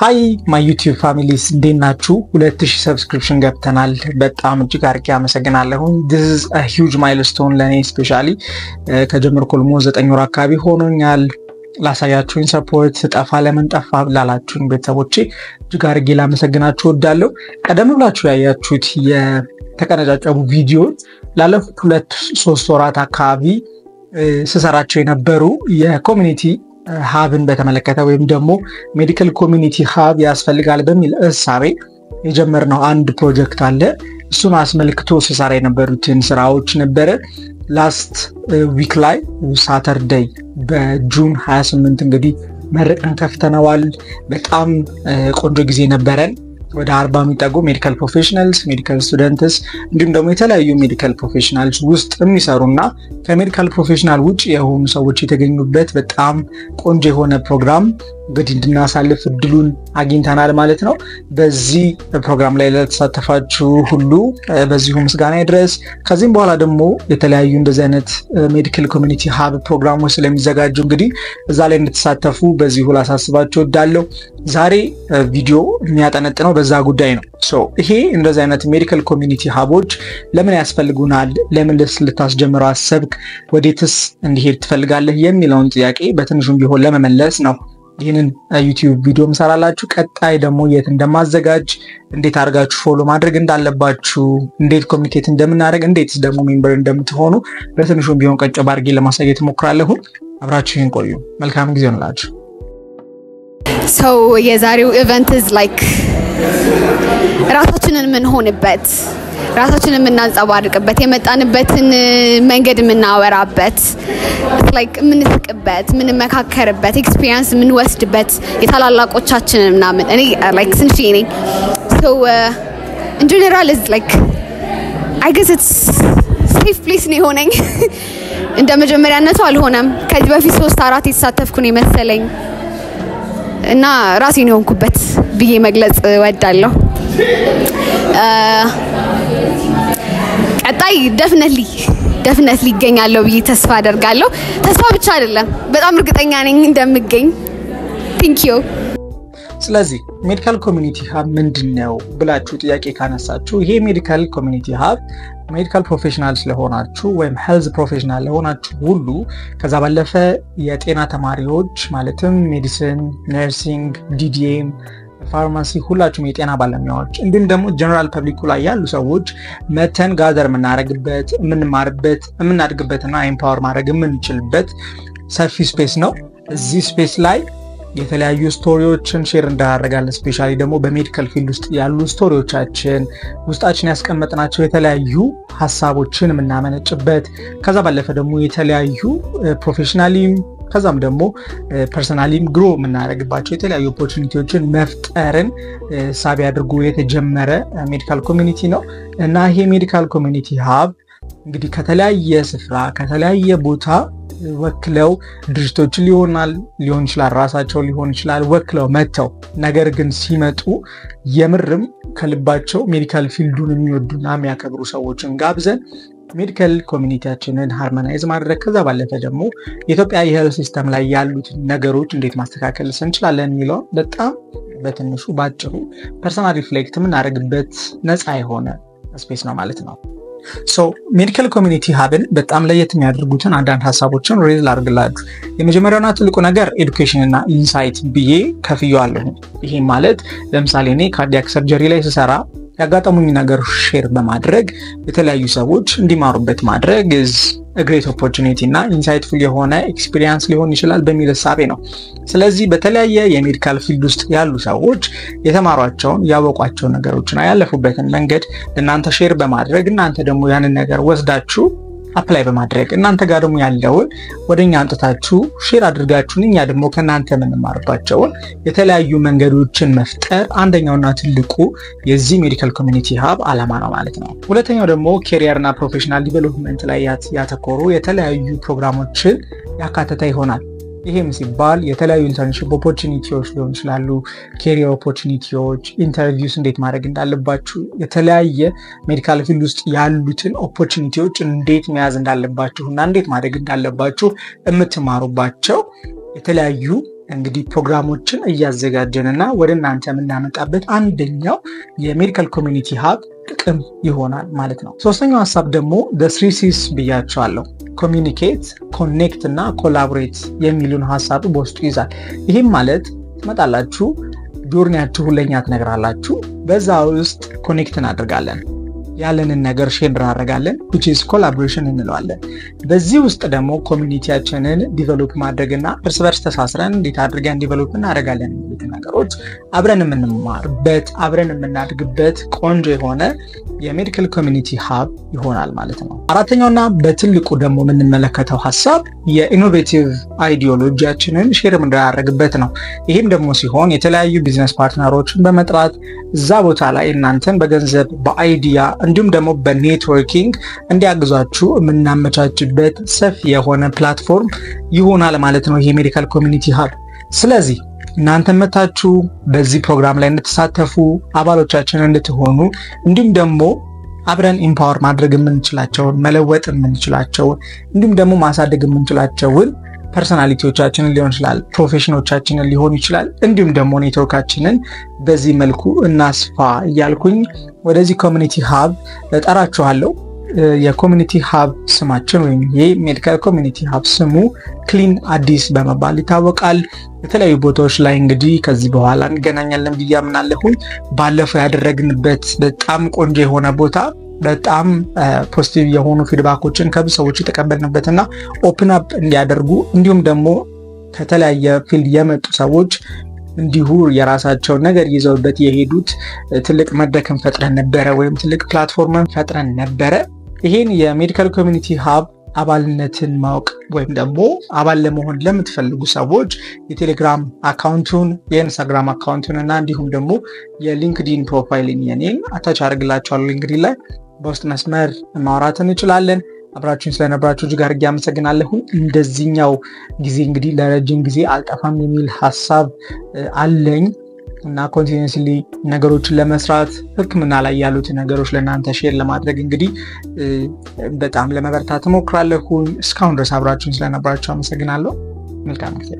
Hi my YouTube families እንደናችሁ 2000 subscription ገብተናል በጣም እጅግ አርቄ አመሰግናለሁ this is a huge milestone ለኔ especially ከጀመርኩ almost 9 ወር አካባቢ ሆኖኛል ላሳያችሁኝ support ጠፋ ለምን ጠፋ ብላላችሁኝ ቤተሰቦቼ እጅግ አርቄ ላመሰግናችሁ ወዳለሁ ቀደም ብላችሁ ያያችሁት የተቀነጫጨቡ ቪዲዮ ላለፉት 2-3 ወራት አካባቢ ስሰራቸው የነበሩ የኮሚኒቲ ሀብን በተመለከተ ወይም ደግሞ ሜዲካል ኮሚኒቲ ሀብ ያስፈልጋል በሚል እሳቤ የጀመርነው አንድ ፕሮጀክት አለ እሱን አስመልክቶ ስሰራ የነበሩትን ስራዎች ነበር ላስት ዊክ ላይ ሳተርዴይ በጁን 28 እንግዲህ መረቀን ከፍተናል በጣም ቆንጆ ጊዜ ነበረን ወደ 40 የሚጠጉ ሜዲካል ፕሮፌሽናልስ ሜዲካል ስቱደንትስ እንዲሁም ደግሞ የተለያዩ ሜዲካል ፕሮፌሽናልስ ውስጥ የሚሰሩና ከሜዲካል ፕሮፌሽናል ውጪ የሆኑ ሰዎች የተገኙበት በጣም ቆንጆ የሆነ ፕሮግራም እንግዲህ እንድናሳልፍ እድሉን አግኝተናል ማለት ነው በዚህ ፕሮግራም ላይ ለተሳተፋችሁ ሁሉ በዚሁ ምስጋና ይድረስ ከዚህም በኋላ ደግሞ የተለያዩ እንደዚህ አይነት ሜዲካል ኮሚኒቲ ሀብ ፕሮግራሞች ስለሚዘጋጁ እንግዲህ እዛ ላይ እንድትሳተፉ በዚሁ ላሳስባችሁ እወዳለሁ ዛሬ ቪዲዮ የሚያጠነጥነው በዛ ጉዳይ ነው ሶ ይሄ እንደዚህ አይነት ሜዲካል ኮሚኒቲ ሀቦች ለምን ያስፈልጉናል ለምን ልታስጀምሩ አሰብክ ወዴትስ እንዲሄድ ትፈልጋለህ የሚለውን ጥያቄ በትንሹም ቢሆን ለመመለስ ነው ይሄንን ዩቲዩብ ቪዲዮ መስራላችሁ ቀጣይ ደግሞ የት እንደማዘጋጅ እንዴት አርጋችሁ ፎሎ ማድረግ እንዳለባችሁ እንዴት ኮሚኒኬት እንደምናደርግ እንዴትስ ደግሞ ሜምበር እንደምትሆኑ በትንሹም ቢሆን ቀጭ ባርጌ ለማሳየት ሞክራለሁ አብራችሁን ቆዩ መልካም ጊዜ ይሁንላችሁ So የዛሬው ኢቨንት is like ራሳችንን ምን ሆነበት ራሳችንን እናንጸባርቅበት የመጣንበትን መንገድ ምናወራበት like ምንስቅበት ምንመካከርበት ኤክስፒሪየንስ ምንወስድበት የታላላቆቻችንን ምናምን እኔ like since ነኝ so in general is like I guess it's safe place ነው ሆነኝ እንደ መጀመሪያነቱ አልሆነም ከዚህ በፊት 3-4 የተሳተፍኩ ነው መሰለኝ እና ራሴን ሆንኩበት ብዬ መግለጽ ወዳለሁ ቀጣይ definitely ይገኛለሁ ብዬ ተስፋ አደርጋለሁ ተስፋ ብቻ አይደለም በጣም እርግጠኛ ነኝ እንደምገኝ thank you ስለዚህ ሜዲካል ኮሚኒቲ ሀብ ምንድነው ብላችሁ ጥያቄ ካነሳችሁ ይሄ ሜዲካል ኮሚኒቲ ሀብ ሜዲካል ፕሮፌሽናል ስለሆናችሁ ወይም ሄልዝ ፕሮፌሽናል ለሆናችሁ ሁሉ ከዛ ባለፈ የጤና ተማሪዎች ማለትም ሜዲሲን ነርሲንግ ዲዲኤም ፋርማሲ ሁላችሁም የጤና ባለሙያዎች እንዲሁም ደግሞ ጀነራል ፐብሊኩ ላይ ያሉ ሰዎች መተን ጋዘር ምናረግበት ምንማርበት ምናድግበትና ኤምፓወር ማድረግ ምንችልበት ሰፊ ስፔስ ነው እዚህ ስፔስ ላይ የተለያዩ ስቶሪዎችን ሼር እንዳደረጋለን ስፔሻሊ ደግሞ በሜዲካል ፊልድ ውስጥ ያሉ ስቶሪዎቻችን ውስጣችን ያስቀመጥናቸው የተለያዩ ሐሳቦችን ምናመነጭበት ከዛ ባለፈ ደግሞ የተለያዩ ፕሮፌሽናሊም ከዛም ደግሞ ፐርሰናሊም ግሮ ምናረግባቸው የተለያዩ ኦፖርቹኒቲዎችን መፍጠርን ሳቢ አድርጎ የተጀመረ ሜዲካል ኮሚኒቲ ነው እና ይሄ ሜዲካል ኮሚኒቲ ሀብ እንግዲህ ከተለያየ ስፍራ ከተለያየ ቦታ ወክለው ድርጅቶችን ሊሆን ይችላል ራሳቸው ሊሆን ይችላል ወክለው መተው ነገር ግን ሲመጡ የምርም ከልባቸው ሜዲካል ፊልዱን የሚወዱና የሚያከብሩ ሰዎችን ጋብዘን ሜዲካል ኮሚኒቲያችንን ሃርሞናይዝ ማድረግ ከዛ ባለፈ ደግሞ የኢትዮጵያ የሄልዝ ሲስተም ላይ ያሉት ነገሮች እንዴት ማስተካከል እንችላለን የሚለው በጣም በትንሹ ባጭሩ ፐርሰናል ሪፍሌክት ምናደርግበት ነፃ የሆነ ስፔስ ነው ማለት ነው So medical community ሀብን በጣም ለየት የሚያደርጉትን አንዳንድ ሐሳቦችን ሬዝ ላድርግላችሁ የመጀመሪያውና ትልቁ ነገር ኤዱኬሽን እና ኢንሳይት ብዬ ከፍየዋለሁ ይሄ ማለት ለምሳሌ እኔ ካርዲያክ ሰርጀሪ ላይ ስሰራ ያጋጠሙኝ ነገር ሼር በማድረግ የተለያዩ ሰዎች እንዲማሩበት ማድረግ is a great opportunity እና insightful የሆነ ኤክስፒሪየንስ ሊሆን ይችላል በሚል ሐሳቤ ነው ስለዚህ በተለያየ የሜዲካል ፊልድ ውስጥ ያሉ ሰዎች የተማሯቸውን ያወቋቸው ነገሮችና ያለፉበትን መንገድ እናንተ ሼር በማድረግ እናንተ ደግሞ ያንን ነገር ወስዳችሁ አፕላይ በማድረግ እናንተ ጋር ደግሞ ያለውን ወደኛ አንጥታችሁ ሼር አድርጋችሁን እኛ ደግሞ ከናንተ ምንማርባቸው የተለያዩ መንገዶችን መፍጠር አንደኛውና ትልቁ የዚህ ሜዲካል ኮሚኒቲ ሀብ አላማ ነው ማለት ነው ሁለተኛው ደግሞ ካሪየርና ፕሮፌሽናል ዲቨሎፕመንት ላይ ያተኮሩ የተለያዩ ፕሮግራሞችን ያካተተ ይሆናል ይሄም ሲባል የተለያዩ ኢንተርንሺፕ ኦፖርቹኒቲዎች ሊሆን ይችላሉ ካሪየር ኦፖርቹኒቲዎች ኢንተርቪውስ እንዴት ማድረግ እንዳለባችሁ የተለያየ ሜዲካል ፊልድ ውስጥ ያሉትን ኦፖርቹኒቲዎች እንዴት መያዝ እንዳለባችሁና እንዴት ማድረግ እንዳለባችሁ የምትማሩባቸው የተለያዩ እንግዲህ ፕሮግራሞችን እያዘጋጀንና ወደ እናንተ የምናመጣበት አንደኛው የሜዲካል ኮሚኒቲ ሀብ ጥቅም ይሆናል ማለት ነው። ሶስተኛው ሀሳብ ደግሞ the 3 C's ብያቸዋለሁ። ኮሚኒኬት፣ ኮኔክት እና ኮላቦሬት የሚሉን ሀሳብ በውስጡ ይዛል። ይህም ማለት ትመጣላችሁ፣ ጆርኒያችሁ ለኛ ትነግራላችሁ፣ በዛ ውስጥ ኮኔክት እናደርጋለን፣ ያለንን ነገር ሼር እናደርጋለን which is collaboration እንለዋለን። በዚህ ውስጥ ደግሞ ኮሚኒቲያችንን ዲቨሎፕ ማድረግና እርስ በርስ ተሳስረን እንዴት አድርገን ዲቨሎፕ እናደርጋለን የሚሉት ነገሮች አብረን የምንማርበት አብረን የምናድግበት ቆንጆ የሆነ የሜዲካል ኮሚኒቲ ሀብ ይሆናል ማለት ነው። አራተኛውና በትልቁ ደግሞ የምንመለከተው ሀሳብ የኢኖቬቲቭ አይዲዮሎጂያችንን ሼር የምናደርግበት ነው። ይህም ደግሞ ሲሆን የተለያዩ ቢዝነስ ፓርትነሮችን በመጥራት እዛ ቦታ ላይ እናንተን በገንዘብ በአይዲያ እንዲሁም ደግሞ በኔትወርኪንግ እንዲያግዟችሁ የምናመቻችበት ሰፊ የሆነ ፕላትፎርም ይሆናል ማለት ነው ይሄ ሜዲካል ኮሚኒቲ ሀብ። ስለዚህ እናንተ መታችሁ በዚህ ፕሮግራም ላይ እንድትሳተፉ አባሎቻችን እንድትሆኑ እንዲሁም ደግሞ አብረን ኢምፓወር ማድረግ የምንችላቸውን መለወጥ የምንችላቸውን እንዲሁም ደግሞ ማሳደግ የምንችላቸውን ፐርሰናሊቲዎቻችንን ሊሆን ይችላል፣ ፕሮፌሽኖቻችንን ሊሆን ይችላል፣ እንዲሁም ደግሞ ኔትወርካችንን በዚህ መልኩ እናስፋ እያልኩኝ ወደዚህ ኮሚኒቲ ሀብ እጠራችኋለሁ። የኮሚኒቲ ሀብ ስማችን ወይም የሜዲካል ኮሚኒቲ ሀብ ስሙ ክሊን አዲስ በመባል ይታወቃል። የተለያዩ ቦታዎች ላይ እንግዲህ ከዚህ በኋላ እንገናኛለን ብዬ አምናለሁ። ባለፈው ያደረግንበት በጣም ቆንጆ የሆነ ቦታ በጣም ፖዚቲቭ የሆኑ ፊድባኮችን ከብዙ ሰዎች የተቀበልንበትና ኦፕን አፕ እንዲያደርጉ እንዲሁም ደግሞ ከተለያየ ፊልድ የመጡ ሰዎች እንዲሁ የራሳቸውን ነገር ይዘውበት የሄዱት ትልቅ መድረክን ፈጥረን ነበረ ወይም ትልቅ ፕላትፎርምን ፈጥረን ነበረ። ይሄን የሜዲካል ኮሚኒቲ ሀብ አባልነትን ማወቅ ወይም ደግሞ አባል ለመሆን ለምትፈልጉ ሰዎች የቴሌግራም አካውንቱን የኢንስታግራም አካውንቱን እና እንዲሁም ደግሞ የሊንክዲን ፕሮፋይልን የኔን አታች አድርግላችኋለሁ። ሊንክዲን ላይ በውስጥ መስመር ማውራት እንችላለን። አብራችሁን ስለነበራችሁ እጅግ አድርጌ አመሰግናለሁ። እንደዚህኛው ጊዜ እንግዲህ ለረጅም ጊዜ አልጠፋም የሚል ሀሳብ አለኝ እና ኮንቲኒዩስሊ ነገሮችን ለመስራት ህክምና ላይ ያሉት ነገሮች ለእናንተ ሼር ለማድረግ እንግዲህ በጣም ለመበርታት እሞክራለሁ። እስካሁን ድረስ አብራችሁን ስለነበራችሁ አመሰግናለሁ። መልካም ጊዜ